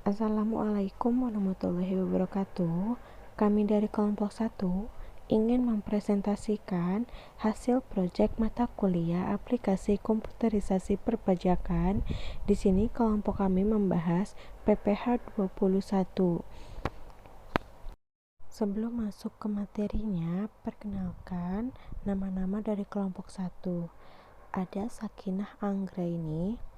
Assalamualaikum warahmatullahi wabarakatuh. Kami dari kelompok 1 ingin mempresentasikan hasil proyek mata kuliah aplikasi komputerisasi perpajakan. Di sini kelompok kami membahas PPH 21. Sebelum masuk ke materinya, perkenalkan nama-nama dari kelompok 1. Ada Sakinah Anggraini.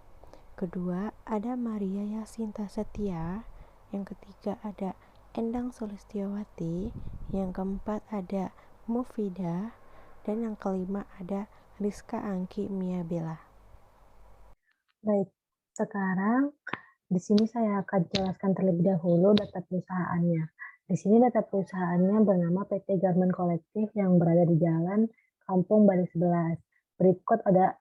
Kedua, ada Maria Yasinta Setia. Yang ketiga ada Endang Sulistyawati. Yang keempat ada Mufidah. Dan yang kelima ada Rizka Angki Miabella. Baik, sekarang di sini saya akan jelaskan terlebih dahulu data perusahaannya. Di sini data perusahaannya bernama PT Garmen Kolektif yang berada di Jalan Kampung Bali 11. Berikut ada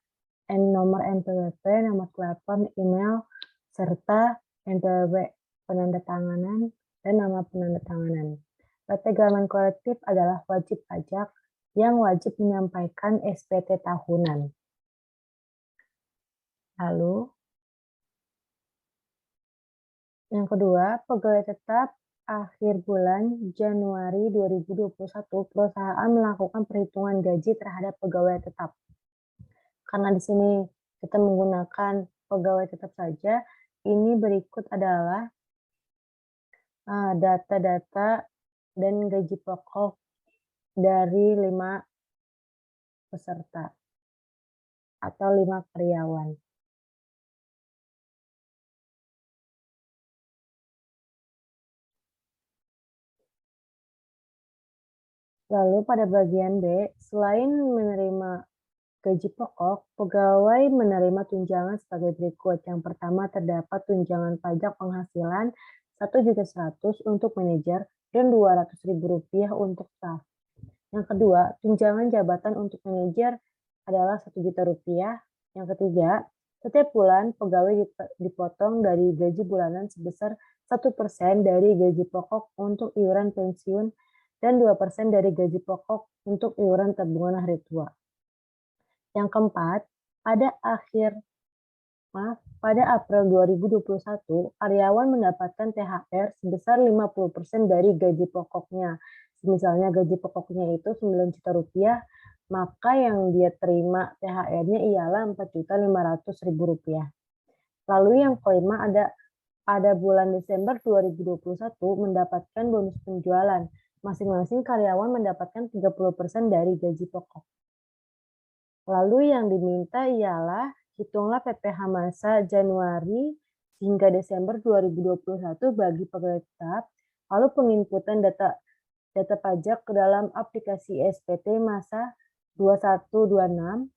nomor NPWP, nomor telepon, email, serta NPWP penandatanganan dan nama penandatanganan. PT Garmen Kolektif adalah wajib pajak yang wajib menyampaikan SPT tahunan. Lalu, yang kedua, pegawai tetap akhir bulan Januari 2021, perusahaan melakukan perhitungan gaji terhadap pegawai tetap. Karena di sini kita menggunakan pegawai tetap saja, ini berikut adalah data-data dan gaji pokok dari 5 peserta atau 5 karyawan. Lalu pada bagian B, selain menerima gaji pokok, pegawai menerima tunjangan sebagai berikut. Yang pertama terdapat tunjangan pajak penghasilan Rp1.100.000 untuk manajer dan Rp200.000 untuk staf. Yang kedua, tunjangan jabatan untuk manajer adalah Rp1.000.000. Yang ketiga, setiap bulan pegawai dipotong dari gaji bulanan sebesar 1% dari gaji pokok untuk iuran pensiun dan 2% dari gaji pokok untuk iuran tabungan hari tua. Yang keempat, pada April 2021, karyawan mendapatkan THR sebesar 50% dari gaji pokoknya. Misalnya gaji pokoknya itu Rp9 juta, maka yang dia terima THR-nya ialah Rp4.500.000. Lalu yang kelima pada bulan Desember 2021 mendapatkan bonus penjualan. Masing-masing karyawan mendapatkan 30% dari gaji pokok. Lalu yang diminta ialah hitunglah PPh masa Januari hingga Desember 2021 bagi pegawai tetap, lalu penginputan data pajak ke dalam aplikasi SPT masa 2126,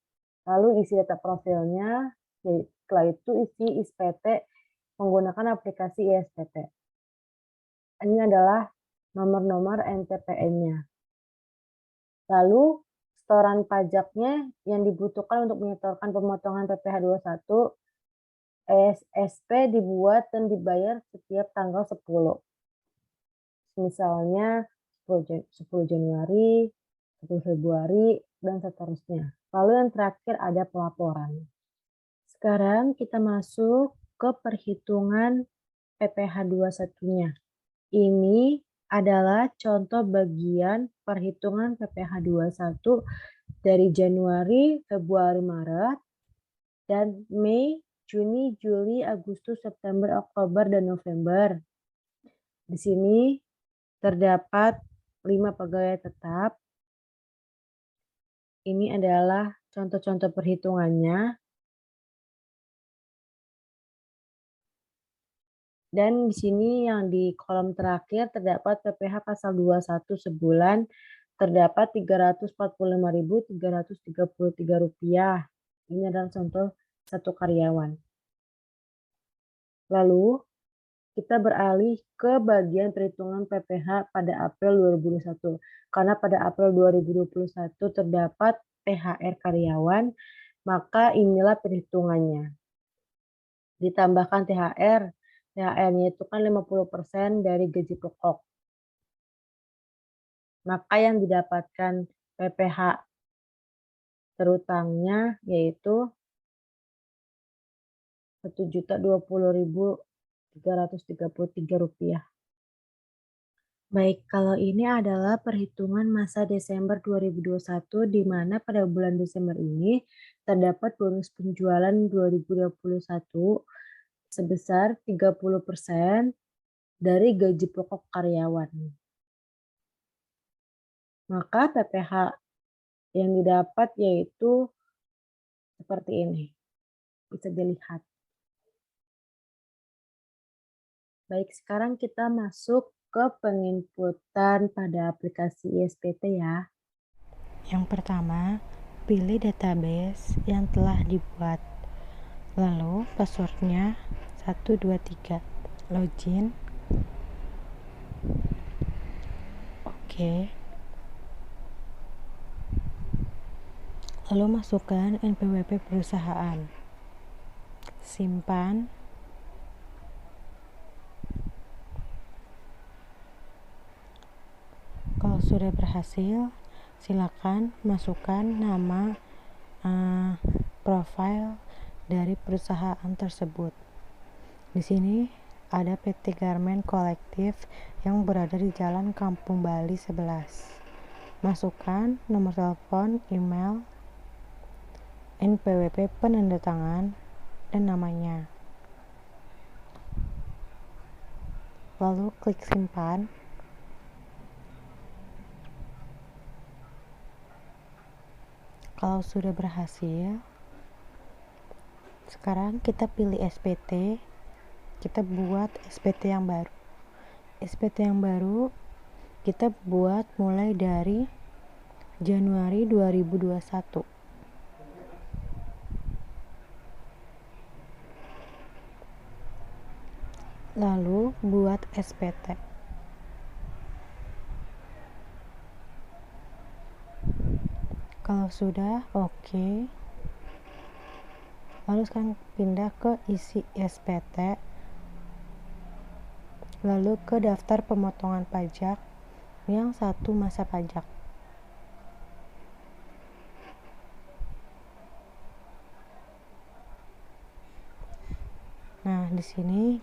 lalu isi data profilnya, setelah itu isi SPT menggunakan aplikasi SPT. Ini adalah nomor-nomor NTPN-nya. Lalu setoran pajaknya yang dibutuhkan untuk menyetorkan pemotongan PPh 21, SP dibuat dan dibayar setiap tanggal 10. Misalnya 10 Januari, 10 Februari, dan seterusnya. Lalu yang terakhir ada pelaporan. Sekarang kita masuk ke perhitungan PPh 21-nya. Ini adalah contoh bagian perhitungan PPh 21 dari Januari, Februari, Maret, dan Mei, Juni, Juli, Agustus, September, Oktober, dan November. Di sini terdapat 5 pegawai tetap. Ini adalah contoh-contoh perhitungannya. Dan di sini yang di kolom terakhir terdapat PPh pasal 21 sebulan terdapat Rp345.333. Ini adalah contoh satu karyawan. Lalu kita beralih ke bagian perhitungan PPh pada April 2021. Karena pada April 2021 terdapat THR karyawan, maka inilah perhitungannya. Ditambahkan THR-nya itu kan 50% dari gaji pokok. Maka yang didapatkan PPh terutangnya yaitu Rp1.020.333. Rp333. Baik, kalau ini adalah perhitungan masa Desember 2021 di mana pada bulan Desember ini terdapat bonus penjualan 2021 sebesar 30% dari gaji pokok karyawan. Maka PPh yang didapat yaitu seperti ini, bisa dilihat. Baik, sekarang kita masuk ke penginputan pada aplikasi ISPT ya. Yang pertama, pilih database yang telah dibuat. Lalu passwordnya 123. Login. Oke. Lalu masukkan NPWP perusahaan. Simpan. Kalau sudah berhasil, silakan masukkan nama profil dari perusahaan tersebut. Di sini ada PT Garmen Kolektif yang berada di Jalan Kampung Bali 11. Masukkan nomor telepon, email, NPWP penandatangan, dan namanya. Lalu klik simpan. Kalau sudah berhasil, sekarang kita pilih SPT. Kita buat SPT yang baru. SPT yang baru kita buat mulai dari Januari 2021. Lalu buat SPT. Kalau sudah oke. Lalu sekarang pindah ke isi SPT. Lalu ke daftar pemotongan pajak yang satu masa pajak. Nah, di sini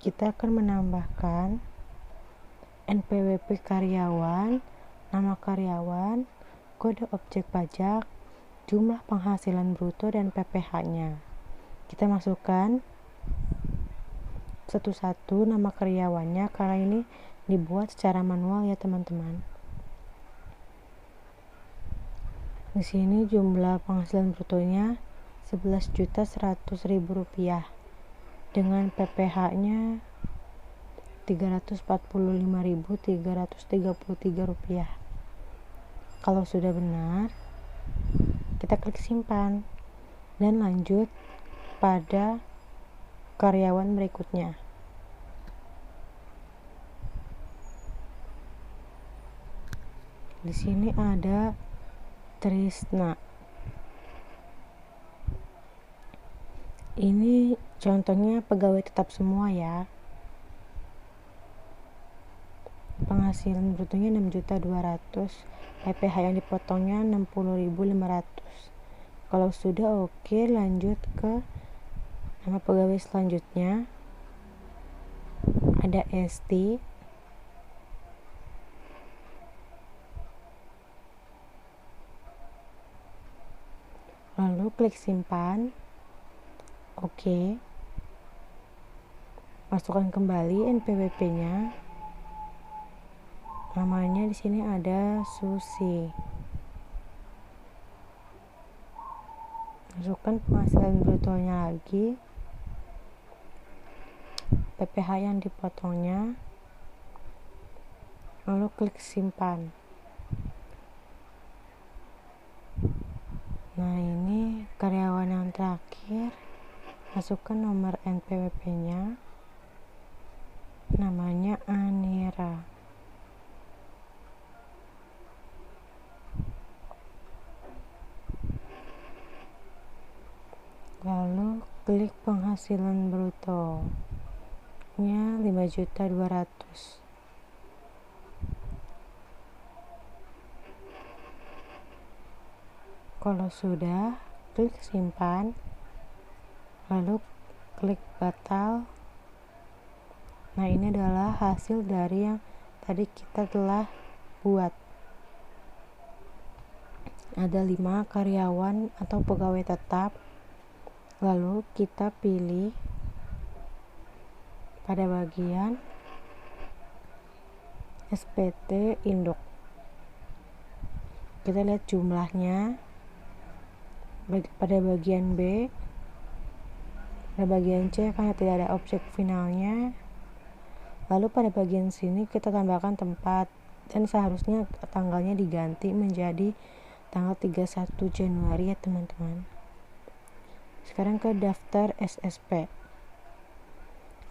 kita akan menambahkan NPWP karyawan, nama karyawan, kode objek pajak, jumlah penghasilan bruto, dan PPh-nya. Kita masukkan satu-satu nama karyawannya karena ini dibuat secara manual ya teman-teman. Di sini jumlah penghasilan brutonya Rp11.100.000 dengan PPh-nya Rp345.333. Kalau sudah benar, kita klik simpan dan lanjut pada karyawan berikutnya. Di sini ada Trisna. Ini contohnya pegawai tetap semua ya. Penghasilan brutonya 6.200.000, PPh yang dipotongnya 60.500. Kalau sudah oke, lanjut ke nama pegawai selanjutnya. Ada Esti. Lalu klik simpan. Oke. Masukkan kembali NPWP-nya. Namanya di sini ada Susi. Masukkan penghasilan brutonya lagi. PPh yang dipotongnya. Lalu klik simpan. Nah, ini karyawan yang terakhir. Masukkan nomor NPWP-nya. Namanya Anira. Lalu klik penghasilan bruto nya 5.200.000. Kalau sudah, klik simpan. Lalu klik batal. Nah, ini adalah hasil dari yang tadi kita telah buat. Ada 5 karyawan atau pegawai tetap. Lalu kita pilih pada bagian SPT induk. Kita lihat jumlahnya pada bagian B. Pada bagian C karena tidak ada objek finalnya. Lalu pada bagian sini kita tambahkan tempat, dan seharusnya tanggalnya diganti menjadi tanggal 31 Januari ya teman-teman. Sekarang ke daftar SSP.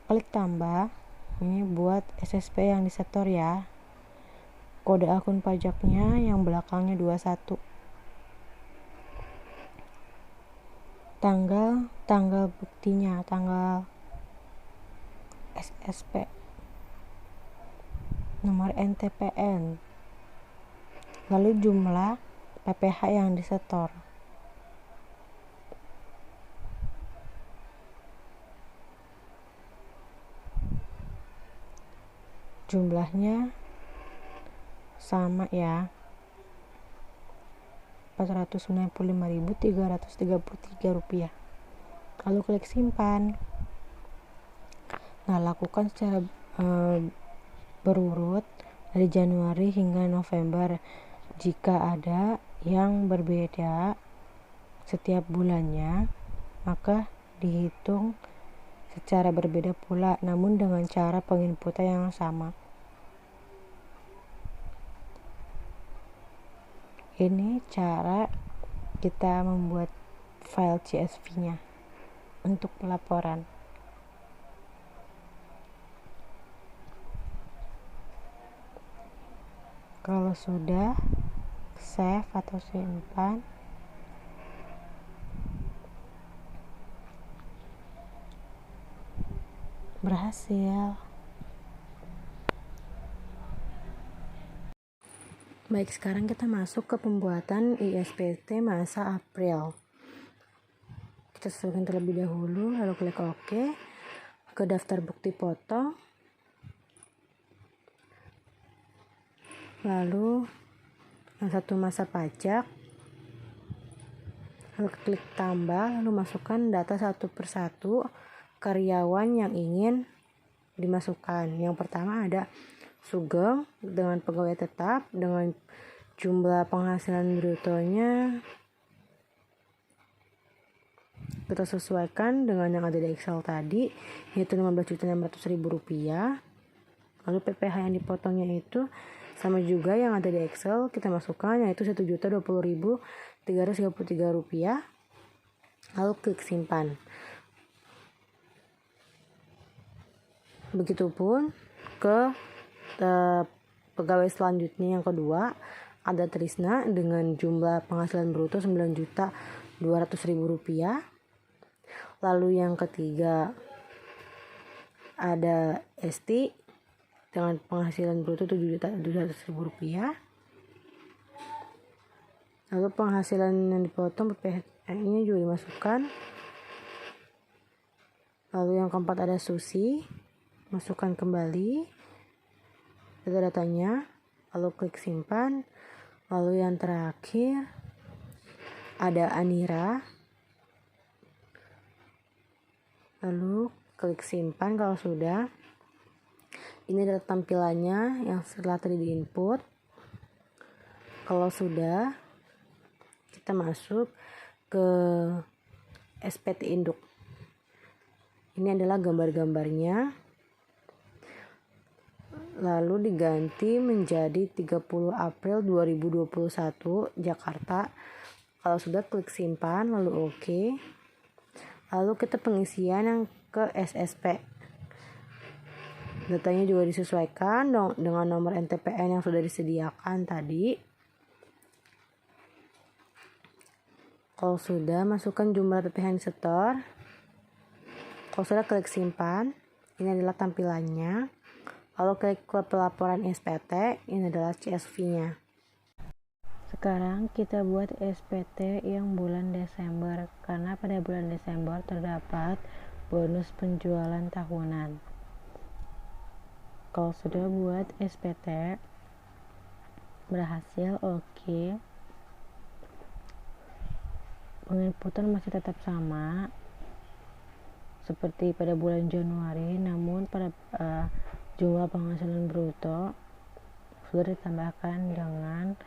Klik tambah. Ini buat SSP yang disetor ya. Kode akun pajaknya yang belakangnya 21. Tanggal buktinya, tanggal SSP. Nomor NTPN, lalu jumlah PPh yang disetor. Jumlahnya sama ya, 495.333 rupiah. Lalu klik simpan. Nah, lakukan secara berurut dari Januari hingga November. Jika ada yang berbeda setiap bulannya, maka dihitung secara berbeda pula, namun dengan cara penginputan yang sama. Ini cara kita membuat file CSV-nya untuk pelaporan. Kalau sudah, save atau simpan. Berhasil. Baik, sekarang kita masuk ke pembuatan ISPT masa April. Kita sesuaikan terlebih dahulu, lalu klik OK. Ke daftar bukti foto. Lalu yang satu masa pajak, lalu klik tambah, lalu masukkan data satu persatu karyawan yang ingin dimasukkan. Yang pertama ada Sugeng dengan pegawai tetap dengan jumlah penghasilan brutonya kita sesuaikan dengan yang ada di Excel tadi, yaitu 15.600.000 rupiah. Lalu PPh yang dipotongnya itu sama juga yang ada di Excel, kita masukkan yaitu 1.020.333 rupiah. Lalu klik simpan. Begitupun ke pegawai selanjutnya yang kedua, ada Trisna dengan jumlah penghasilan bruto 9.200.000 rupiah. Lalu yang ketiga ada Esti dengan penghasilan bruto 7.200.000 rupiah. Lalu penghasilan yang dipotong PPh-nya juga dimasukkan. Lalu yang keempat ada Susi, masukkan kembali data-datanya, lalu klik simpan. Lalu yang terakhir ada Anira, lalu klik simpan kalau sudah. Ini adalah tampilannya yang setelah tadi diinput. Kalau sudah, kita masuk ke SPT induk. Ini adalah gambar-gambarnya. Lalu diganti menjadi 30 April 2021 Jakarta. Kalau sudah, klik simpan lalu OK. Lalu kita pengisian yang ke SSP. Datanya juga disesuaikan dengan nomor NTPN yang sudah disediakan tadi. Kalau sudah, masukkan jumlah PPh yang disetor. Kalau sudah, klik simpan. Ini adalah tampilannya. Lalu klik ke pelaporan SPT. Ini adalah CSV-nya. Sekarang kita buat SPT yang bulan Desember, karena pada bulan Desember terdapat bonus penjualan tahunan. Kalau sudah buat SPT berhasil, oke. Penginputan masih tetap sama seperti pada bulan Januari, namun pada jumlah penghasilan bruto sudah ditambahkan dengan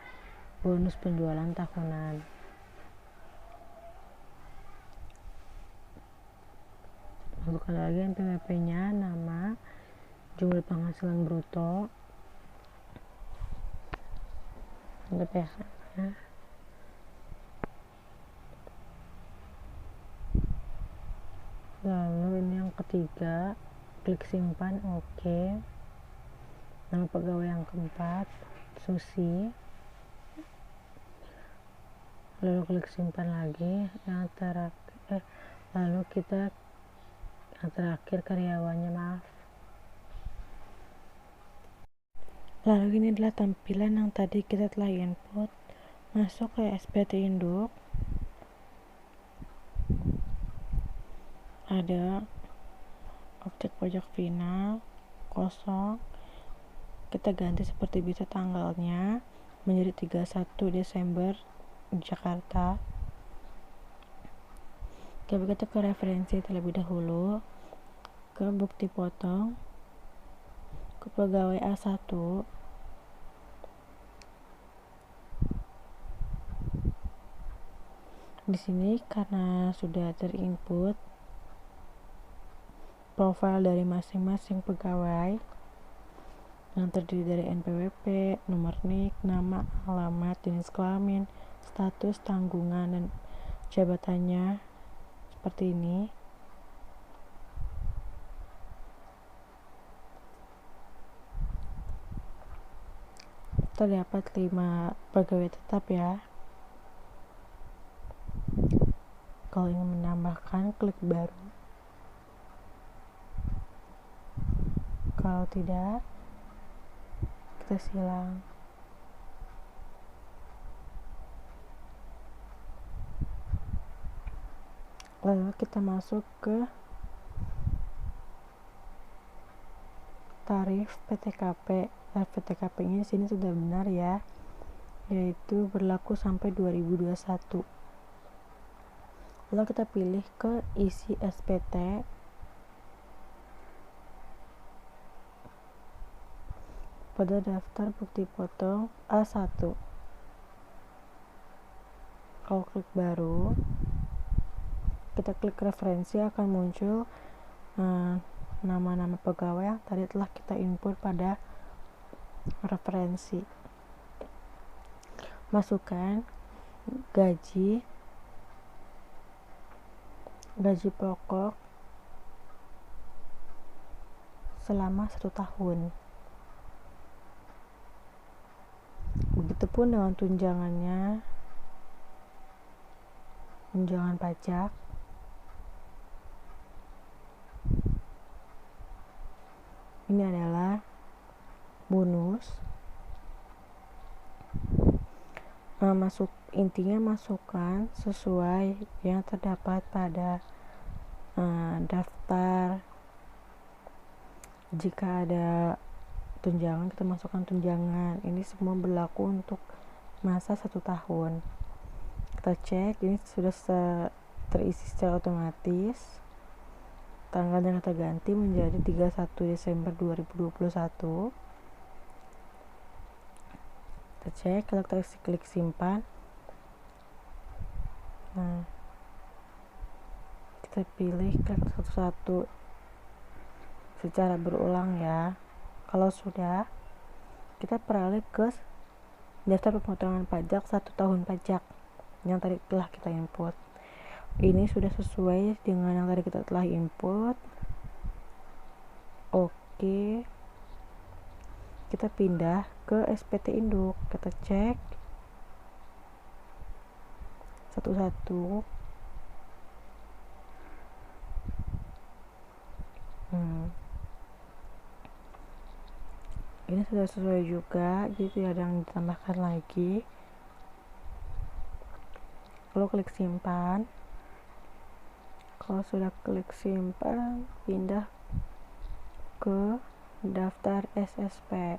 bonus penjualan tahunan. Masukkan lagi NPWP-nya, nama, jumlah penghasilan bruto, PH-nya. Lalu ini yang ketiga, klik simpan, oke. Nama pegawai yang keempat, Susi. Lalu klik simpan lagi. Yang terakhir, lalu kita yang terakhir karyawannya, maaf. Lalu ini adalah tampilan yang tadi kita telah input. Masuk ke SPT induk, ada objek pojok final kosong, kita ganti seperti bisa tanggalnya menjadi 31 Desember Jakarta. Kita ke referensi terlebih dahulu, ke bukti potong, ke pegawai A1, di sini karena sudah terinput profil dari masing-masing pegawai yang terdiri dari NPWP, nomor NIK, nama, alamat, jenis kelamin, status, tanggungan, dan jabatannya seperti ini. Terdapat 5 pegawai tetap ya. Kalau ingin menambahkan, klik baru. Kalau tidak, kita silang. Lalu kita masuk ke tarif PTKP. Tarif PTKP ini sini sudah benar ya, yaitu berlaku sampai 2021. Lalu kita pilih ke isi SPT. Pada daftar bukti potong A1. Kalau klik baru, kita klik referensi, akan muncul nama-nama pegawai yang tadi telah kita input pada referensi. Masukkan gaji pokok selama 1 tahun. Begitupun dengan tunjangannya, tunjangan pajak, ini adalah bonus. Intinya masukkan sesuai yang terdapat pada daftar. Jika ada tunjangan, kita masukkan tunjangan. Ini semua berlaku untuk masa 1 tahun. Kita cek, ini sudah terisi secara otomatis. Tanggalnya kita ganti menjadi 31 Desember 2021. Kita cek, kalau kita klik simpan, kita pilih klik satu-satu secara berulang ya. Kalau sudah, kita beralih ke daftar pemotongan pajak 1 tahun pajak yang tadi telah kita input. Ini sudah sesuai dengan yang tadi kita telah input. Oke, kita pindah ke SPT induk, kita cek satu-satu. Ini sudah sesuai juga, jadi tidak ada yang ditambahkan lagi. Lalu klik simpan. Kalau sudah klik simpan, pindah ke daftar SSP.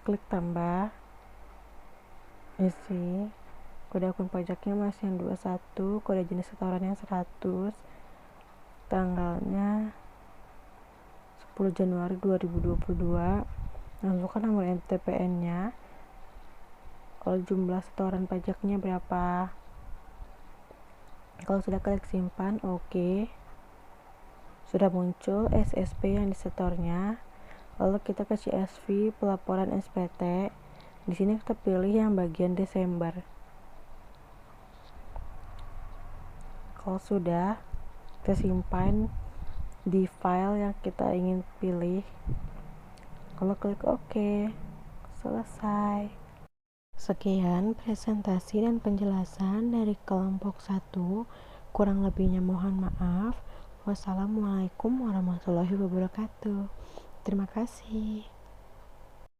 Klik tambah, isi kode akun pajaknya masih yang 21, kode jenis setorannya 100, tanggalnya 10 Januari 2022, masukkan nomor NTPN-nya, kalau jumlah setoran pajaknya berapa. Kalau sudah klik simpan, oke. Sudah muncul SSP yang disetornya. Lalu kita ke CSV pelaporan SPT. Di sini kita pilih yang bagian Desember. Kalau sudah, kita simpan di file yang kita ingin pilih. Kalau klik OK, selesai. Sekian presentasi dan penjelasan dari kelompok 1. Kurang lebihnya mohon maaf. Wassalamualaikum warahmatullahi wabarakatuh. Terima kasih.